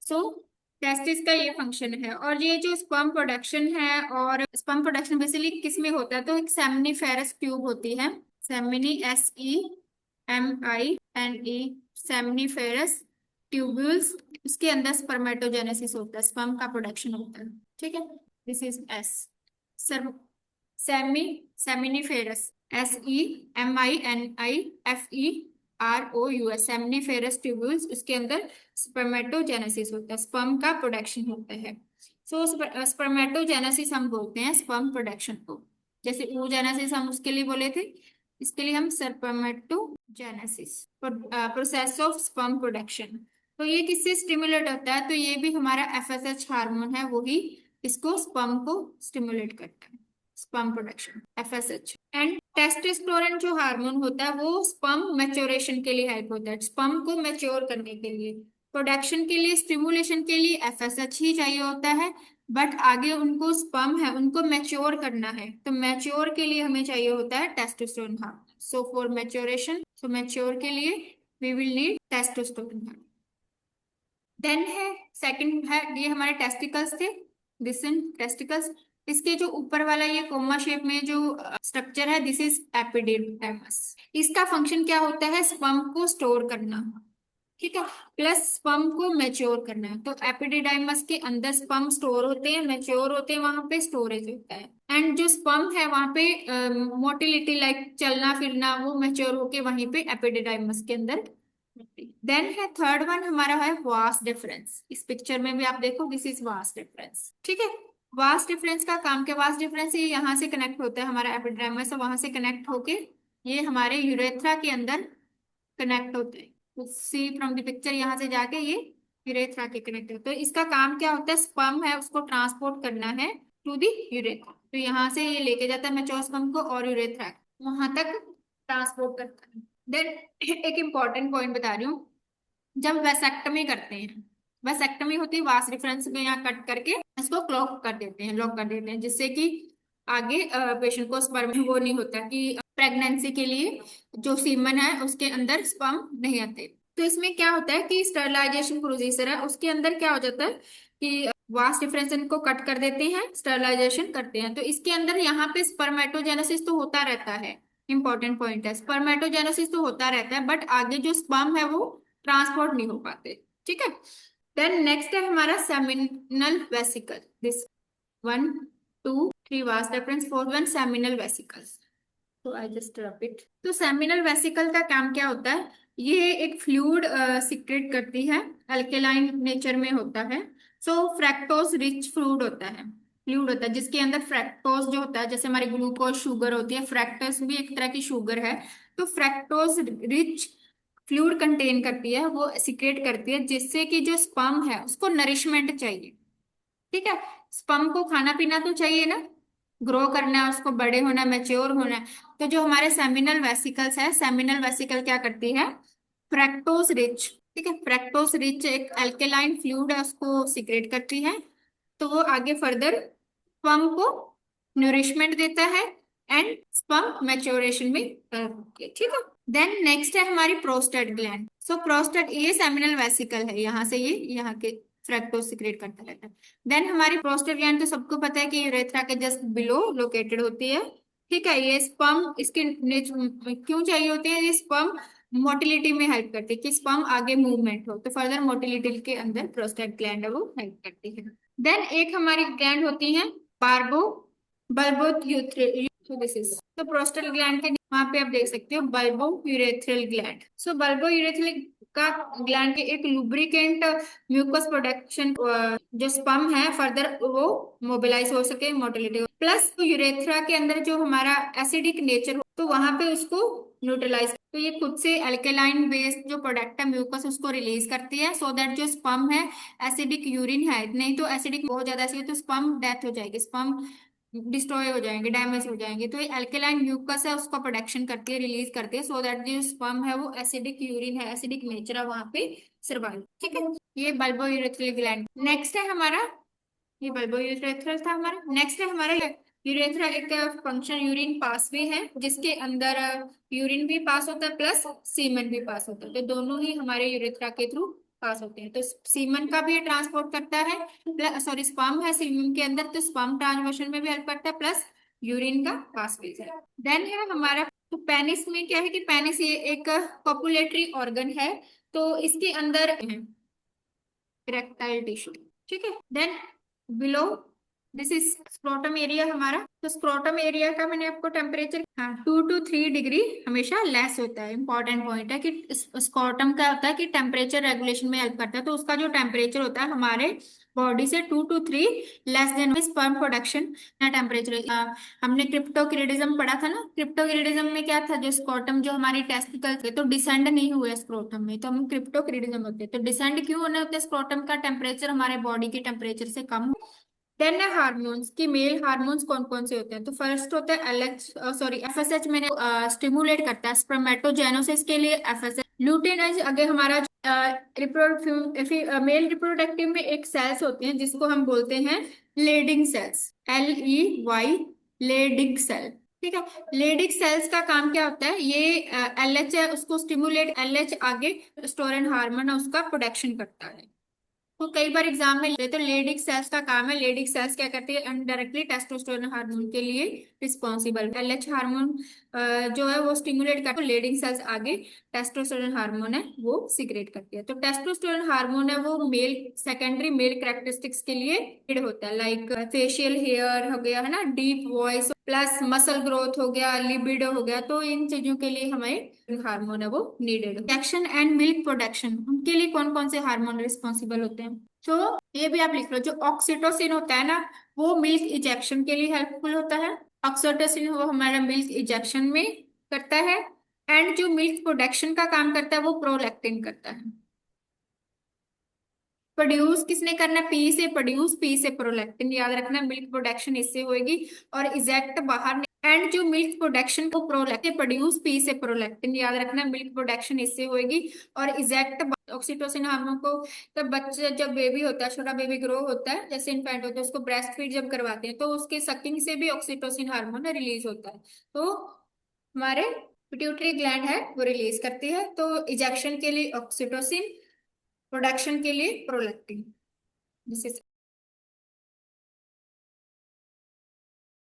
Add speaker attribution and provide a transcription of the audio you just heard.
Speaker 1: सो testis का ये function है। और ये जो स्पर्म प्रोडक्शन है, और स्पर्म प्रोडक्शन बेसिकली किस में होता है, तो एक सेमिनिफेरस ट्यूब होती है, सेमिनी SEMINE, सेमिनिफेरस ट्यूब्यूल्स, उसके अंदर स्पर्मेटोजेनेसिस होता है, स्पर्म का प्रोडक्शन होता है। ठीक है, this is S sir, semi seminiferous SEMINIFEROUS, seminiferous tubules, उसके अंदर स्पर्मेटोजेनेसिस होता है, स्पर्म का प्रोडक्शन होता है। सो स्पर्मेटोजेनेसिस हम बोलते हैं स्पर्म प्रोडक्शन को, जैसे oogenesis हम उसके लिए बोले थे, इसके लिए हम spermatogenesis, process of sperm production. तो ये किससे स्टिमुलेट होता है, तो ये भी हमारा FSH हार्मोन है, वही इसको स्पर्म को स्टिमुलेट करता है, sperm production FSH। And testosterone जो हार्मोन होता है वो स्पर्म मैच्योरेशन के लिए हेल्प होता है, स्पर्म को मैच्योर करने के लिए, प्रोडक्शन के लिए, स्टिमुलेशन के लिए FSH ही चाहिए होता है। बट आगे उनको स्पर्म है उनको मैच्योर करना है, तो मैच्योर के लिए हमें चाहिए होता है testosterone hormone. So for maturation, so mature के लिए we will need testosterone hormone. Then है सेकंड है, ये हमारे टेस्टिकल्स थे, दिस इन टेस्टिकल्स। इसके जो ऊपर वाला ये कोमा शेप में जो स्ट्रक्चर है, दिस इज एपिडिडाइमस। इसका फंक्शन क्या होता है, स्पर्म को स्टोर करना, ठीक है, प्लस स्पर्म को मैच्योर करना है। तो एपिडिडाइमस के अंदर स्पर्म स्टोर होते हैं, मैच्योर होते हैं, वहां पे स्टोरेज होता है। एंड जो स्पर्म है वहां पे मोटिलिटी लाइक चलना फिरना, वो मैच्योर होके वहीं पे एपिडिडाइमस के अंदर। देन है थर्ड वन हमारा है वास डिफरेंस, इस पिक्चर में भी आप देखो, दिस इज वास डिफरेंस। ठीक है, वास डिफरेंस का काम क्या, वास डिफरेंस ये यहाँ से कनेक्ट होता है, हमारा एपिड्राइमस से वहां से कनेक्ट होके ये हमारे यूरेथ्रा के अंदर कनेक्ट होते हैं। सी फ्रॉम द पिक्चर, यहाँ से जाके ये यूरेथ्रा के कनेक्ट होते हैं। तो इसका काम क्या होता है, स्पर्म है उसको ट्रांसपोर्ट करना है टू द यूरेथ्रा, तो यहाँ से ये लेके जाता है मैच्योर स्पर्म को और यूरेथ्रा वहां तक ट्रांसपोर्ट करता है। देन एक इंपॉर्टेंट पॉइंट बता रही हूँ, जब वेसेक्टमी करते हैं, वेसेक्टमी होती है वास डिफरेंस में यहाँ कट करके इसको क्लॉक कर देते हैं, लॉक कर देते हैं, जिससे कि आगे पेशेंट को स्पर्म वो नहीं होता कि प्रेगनेंसी के लिए जो सीमन है उसके अंदर स्पर्म नहीं आते। तो इसमें क्या होता है कि स्टरलाइजेशन प्रोसीजर है, उसके अंदर क्या हो जाता है कि वास डिफरेंस इनको कट कर देते हैं, स्टरलाइजेशन करते हैं, तो इसके अंदर यहाँ पे स्पर्मेटोजेनेसिस तो होता रहता है, इंपॉर्टेंट पॉइंट है, स्पर्मेटोजेनेसिस तो होता रहता है, बट आगे जो स्पर्म है वो ट्रांसपोर्ट नहीं हो पाते। ठीक है, देन नेक्स्ट है हमारा seminal vesicle, this 1 2 3 vas deferens, fourth one seminal vesicles. तो आई जस्ट रब इट। तो सेमिनल वेसिकल का काम क्या होता है, ये एक फ्लूइड सिक्रेट करती है, अल्केलाइन नेचर में होता है। सो फ्रैक्टोज रिच फ्लूइड होता है, फ्लूइड होता है जिसके अंदर फ्रैक्टोज जो होता है, जैसे हमारी ग्लूकोज शुगर होती है, फ्रैक्टोज भी एक तरह की शुगर है। तो फ्रैक्टोज रिच फ्लूइड कंटेन करती है, वो सिक्रेट करती है, जिससे कि जो स्पर्म है उसको नरिशमेंट चाहिए। ठीक है, स्पर्म को खाना पीना तो चाहिए ना, ग्रो करना है उसको, बड़े होना, मैच्योर होना है। तो जो हमारे सेमिनल वेसिकल्स है, सेमिनल वेसिकल क्या करती है, फ्रैक्टोज रिच, ठीक है, फ्रैक्टोज रिच एक अल्केलाइन फ्लूइड है उसको सिक्रेट करती है, तो वो आगे फर्दर स्पर्म को नरिशमेंट देता है एंड स्पर्म मैच्योरेशन में ठीक है। देन नेक्स्ट है हमारी प्रोस्टेट ग्लैंड। सो प्रोस्टेट ये सेमिनल वेसिकल है, यहाँ से ये यहाँ के फ्रैक्टोज सिक्रेट करता रहता है। देन हमारी प्रोस्टेट ग्लैंड तो सबको पता है कि यूरेथ्रा के जस्ट बिलो लोकेटेड होती है। ठीक है, ये स्पर्म इसके क्यों चाहिए होती है, ये स्पर्म मोटिलिटी में हेल्प करती है कि स्पर्म आगे मूवमेंट हो, तो फर्दर मोटिलिटी के अंदर प्रोस्टेट ग्लैंड है वो हेल्प करती है। देन एक हमारी ग्लैंड होती है बार्बो बल्बोयूथ्रिल, so this is तो प्रोस्टेट ग्लैंड के वहां पे आप देख सकते हो बल्बो यूरेथ्रल ग्लैंड। सो बल्बो यूरेथ्रल का ग्लैंड के एक लुब्रिकेंट म्यूकस प्रोडक्शन, जो स्पर्म है फर्दर वो मोबिलाइज हो सके, मोटिलिटी हो, प्लस तो यूरेथ्रा के अंदर जो हमारा एसिडिक नेचर हो तो वहां पे उसको न्यूट्रलाइज, तो ये खुद से अल्केलाइन बेस्ड जो प्रोडक्ट है म्यूकस उसको रिलीज करती है, सो दैट जो स्पर्म है, एसिडिक यूरिन है, नहीं तो एसिडिक बहुत ज्यादा एसिडिक तो स्पर्म डेथ हो जाएगी, स्पर्म डिस्ट्रॉय हो जाएंगे, डैमेज हो जाएंगे। तो ये अल्केलाइन म्यूकस है उसका प्रोडक्शन करती है, रिलीज करती है, सो दैट जो स्पर्म है वो एसिडिक यूरिन है, एसिडिक नेचर है वहां पे सर्वाइव। ठीक है, ये बल्बो यूरेथ्रल ग्लैंड। नेक्स्ट है हमारा, ये बल्बो यूरेथ्रल था हमारा। नेक्स्ट है हमारा यूरेथ्रा, एक फंक्शन यूरिन पासवे है जिसके अंदर यूरिन भी पास होता है प्लस सीमेन भी पास होता है, तो दोनों ही हमारे यूरेथ्रा के थ्रू पास होते हैं। तो सीमन का भी ये ट्रांसपोर्ट करता है, सॉरी स्पर्म है सीमन के अंदर, तो स्पर्म ट्रांसपोर्टेशन में भी हेल्प करता है, प्लस यूरिन का पासवेज है। देन है हमारा, तो पेनिस में क्या है कि पेनिस ये एक पॉपुलेटरी ऑर्गन है, तो इसके अंदर है इरेक्टाइल टिश्यू, ठीक है। Then below, this is scrotum area हमारा। तो स्क्रोटम एरिया का मैंने आपको टेम्परेचर, हाँ, 2 to 3 डिग्री हमेशा लेस होता है। इंपॉर्टेंट पॉइंट है कि स्क्रोटम का होता है कि टेम्परेचर रेगुलेशन में हेल्प करता है, तो उसका जो टेम्परेचर होता है हमारे बॉडी से 2 to 3 less than sperm production ना टेम्परेचर। हमने क्रिप्टोक्रिडिज्म पढ़ा था ना, क्रिप्टोक्रिडिज्म में क्या था, जो स्क्रोटम जो हमारी टेस्टिकल थे तो डिसेंड नहीं हुए स्क्रोटम में, तो हम क्रिप्टोक्रिडिज्म होते हैं। तो डिसेंड क्यों होने होते हैं, स्क्रोटम का टेम्परेचर हमारे बॉडी के टेम्परेचर से कम। देन है हार्मोन्स, की मेल हार्मोन्स कौन कौन से होते हैं। तो फर्स्ट होता है एलएच, सॉरी एफएसएच, मैंने स्टिमुलेट करता है स्पर्मेटोजेनोसिस के लिए एफएसएच। ल्यूटेनाइज अगर हमारा रिप्रोडक्टिव, मेल रिप्रोडक्टिव में एक सेल्स होते हैं जिसको हम बोलते हैं Leydig cells, LEY, Leydig cell, ठीक है। लेडिंग सेल्स का काम क्या होता है, ये LH है उसको स्टिमुलेट, LH आगे स्टोरन हार्मोन है उसका प्रोडक्शन करता है। तो कई बार एग्जाम में ले तो लेडिक सेल्स का काम है, लेडिक सेल्स क्या करती है, इनडायरेक्टली टेस्टोस्टेरोन हार्मोन के लिए रिस्पॉन्सिबल। LH हार्मोन जो है वो स्टिमुलेट करता है, लेडिक सेल्स आगे टेस्टोस्टेरोन हार्मोन है वो सिक्रेट करती है। तो टेस्टोस्टेरोन हार्मोन है वो मेल सेकेंडरी मेल कैरेक्टरिस्टिक्स के लिए needed होता है, लाइक फेशियल हेयर हो गया है ना, deep voice, plus muscle growth हो गया, लिबिडो हो गया, तो इन चीजों के लिए हमें हार्मोन है वो needed. Action and milk production, उनके लिए कौन कौन से हार्मोन रिस्पॉन्सिबल होते हैं, तो ये भी आप लिख लो। जो ऑक्सीटोसिन होता है ना, वो मिल्क इजेक्शन के लिए हेल्पफुल होता है। ऑक्सीटोसिन वो हमारा मिल्क इजेक्शन में करता है, एंड जो मिल्क प्रोडक्शन का काम करता है वो प्रोलैक्टिन करता है। प्रोड्यूस किसने करना, पी से प्रोड्यूस, पी से प्रोलैक्टिन, याद रखना, मिल्क प्रोडक्शन इससे होगी, और इजेक्ट बाहर, एंड जो मिल्क प्रोडक्शन को प्रोलैक्टिन प्रोड्यूस, पी से प्रोलैक्टिन, याद रखना, मिल्क प्रोडक्शन इससे होगी, और इजेक्ट ऑक्सीटोसिन हार्मोन को, तब बच्चे जब बेबी होता है, छोटा बेबी ग्रो होता है, जैसे इन्फेंट होता है, उसको ब्रेस्ट फीड जब करवाते हैं तो उसके सकिंग से भी ऑक्सीटोसिन हार्मोन रिलीज होता है, तो हमारे पिट्यूटरी ग्लैंड है वो रिलीज करती है। तो इजेक्शन के लिए ऑक्सीटोसिन, प्रोडक्शन के लिए प्रोलैक्टिन, जिससे